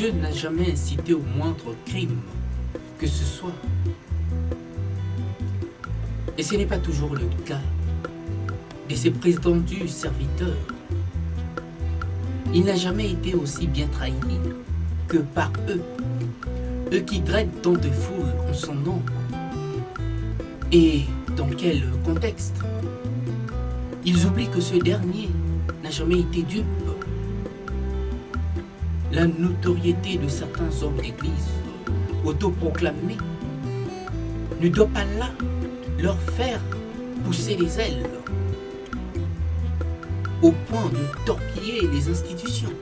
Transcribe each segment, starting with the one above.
Dieu n'a jamais incité au moindre crime que ce soit. Et ce n'est pas toujours le cas de ses prétendus serviteurs. Il n'a jamais été aussi bien trahi que par eux, eux qui drainent tant de foules en son nom. Et dans quel contexte? Ils oublient que ce dernier n'a jamais été dupe. La notoriété de certains hommes d'église autoproclamés ne doit pas là leur faire pousser les ailes au point de torpiller les institutions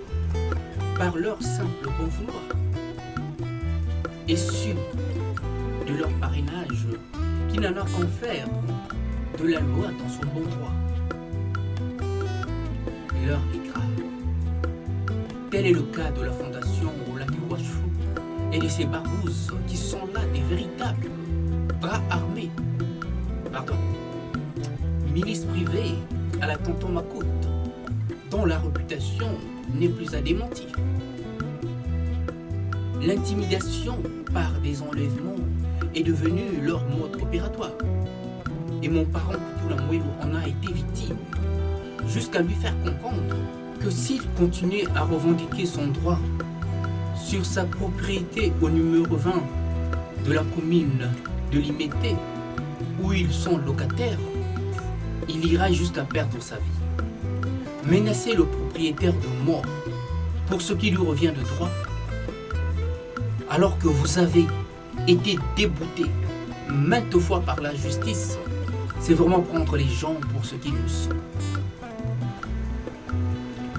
par leur simple bon vouloir, et su de leur parrainage qui n'en a qu'en faire de la loi dans son bon droit. L'heure est grave. Tel est le cas de la fondation Olakiwashu et de ses barbouzes qui sont là des véritables bras armés, milices privées à la tonton Macoute, dont la réputation n'est plus à démentir. L'intimidation par des enlèvements est devenue leur mode opératoire. Et mon parent Kutula Mwelo en a été victime, jusqu'à lui faire comprendre que s'il continuait à revendiquer son droit sur sa propriété au numéro 20 de la commune de Limete, où ils sont locataires, il ira jusqu'à perdre sa vie. Menacer le propriétaire de mort pour ce qui lui revient de droit, alors que vous avez été débouté maintes fois par la justice, c'est vraiment prendre les gens pour ce qu'ils sont.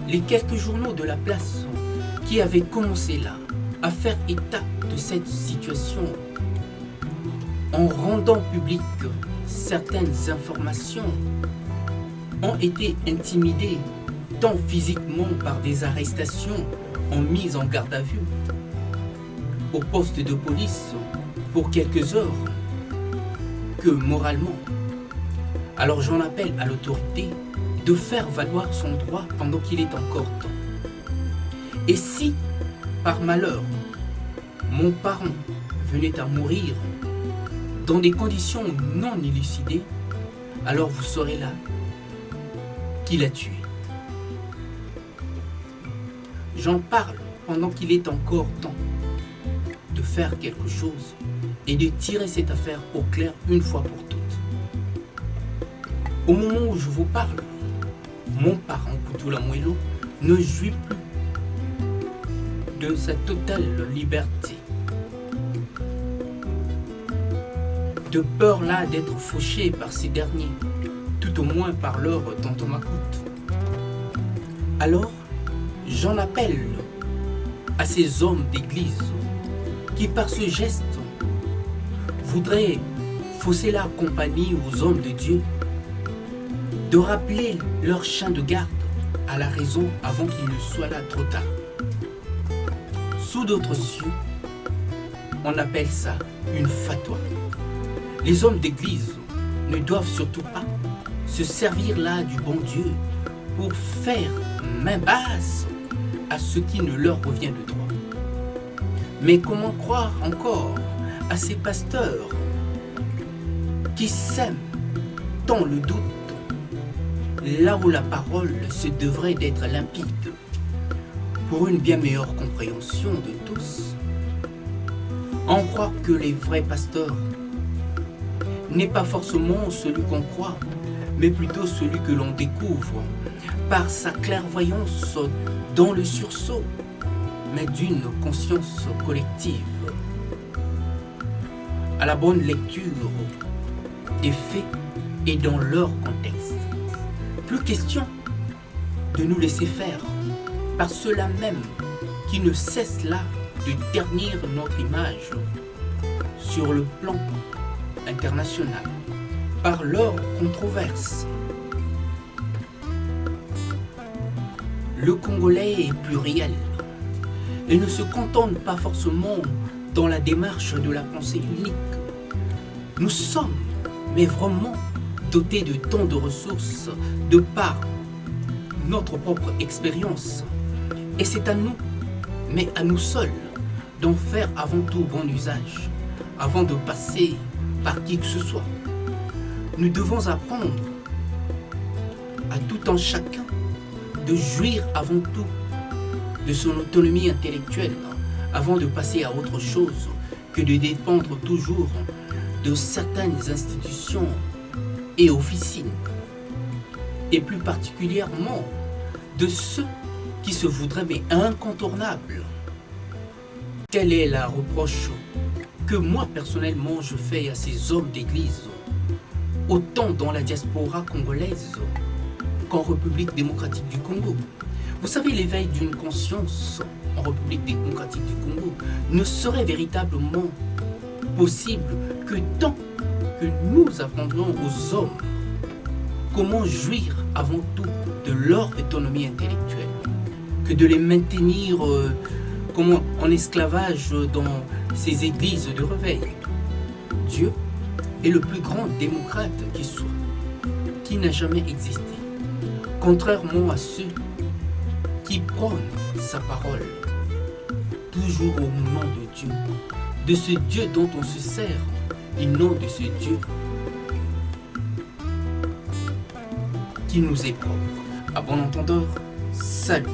Les quelques journaux de la place qui avaient commencé là à faire état de cette situation en rendant publiques certaines informations ont été intimidés tant physiquement par des arrestations en mise en garde à vue au poste de police pour quelques heures que moralement. Alors j'en appelle à l'autorité de faire valoir son droit pendant qu'il est encore temps. Et si, par malheur, mon parent venait à mourir dans des conditions non élucidées, alors vous saurez là qui l'a tué. J'en parle pendant qu'il est encore temps de faire quelque chose et de tirer cette affaire au clair une fois pour toutes. Au moment où je vous parle, mon parent Kutula Mwelo ne jouit plus de sa totale liberté. De peur là d'être fauché par ces derniers, tout au moins par leur tonton Macoute. Alors, j'en appelle à ces hommes d'église qui par ce geste voudraient fausser la compagnie aux hommes de Dieu, de rappeler leur chien de garde à la raison avant qu'il ne soit là trop tard. Sous d'autres cieux, on appelle ça une fatwa. Les hommes d'église ne doivent surtout pas se servir là du bon Dieu pour faire main basse à ce qui ne leur revient de droit. Mais comment croire encore à ces pasteurs qui sèment tant le doute là où la parole se devrait d'être limpide pour une bien meilleure compréhension de tous? En croire que les vrais pasteurs n'est pas forcément celui qu'on croit, mais plutôt celui que l'on découvre par sa clairvoyance dans le sursaut, mais d'une conscience collective. À la bonne lecture des faits et dans leur contexte. Plus question de nous laisser faire par ceux-là même qui ne cessent là de ternir notre image sur le plan international par leurs controverses. Le Congolais est pluriel et ne se contente pas forcément dans la démarche de la pensée unique. Nous sommes, mais vraiment, dotés de tant de ressources de par notre propre expérience. Et c'est à nous mais à nous seuls d'en faire avant tout bon usage, avant de passer par qui que ce soit. Nous devons apprendre à tout un chacun de jouir avant tout de son autonomie intellectuelle, avant de passer à autre chose que de dépendre toujours de certaines institutions et officines, et plus particulièrement de ceux qui se voudraient mais incontournables. Quelle est la reproche que moi personnellement je fais à ces hommes d'église, autant dans la diaspora congolaise qu'en République démocratique du Congo? Vous savez, l'éveil d'une conscience en République démocratique du Congo ne serait véritablement possible que tant que nous apprendrons aux hommes comment jouir avant tout de leur autonomie intellectuelle, que de les maintenir en esclavage dans ces églises de réveil. Dieu est le plus grand démocrate qui soit, qui n'a jamais existé. Contrairement à ceux qui prônent sa parole, toujours au nom de Dieu, de ce Dieu dont on se sert, et non de ce Dieu qui nous est propre. À bon entendeur, salut.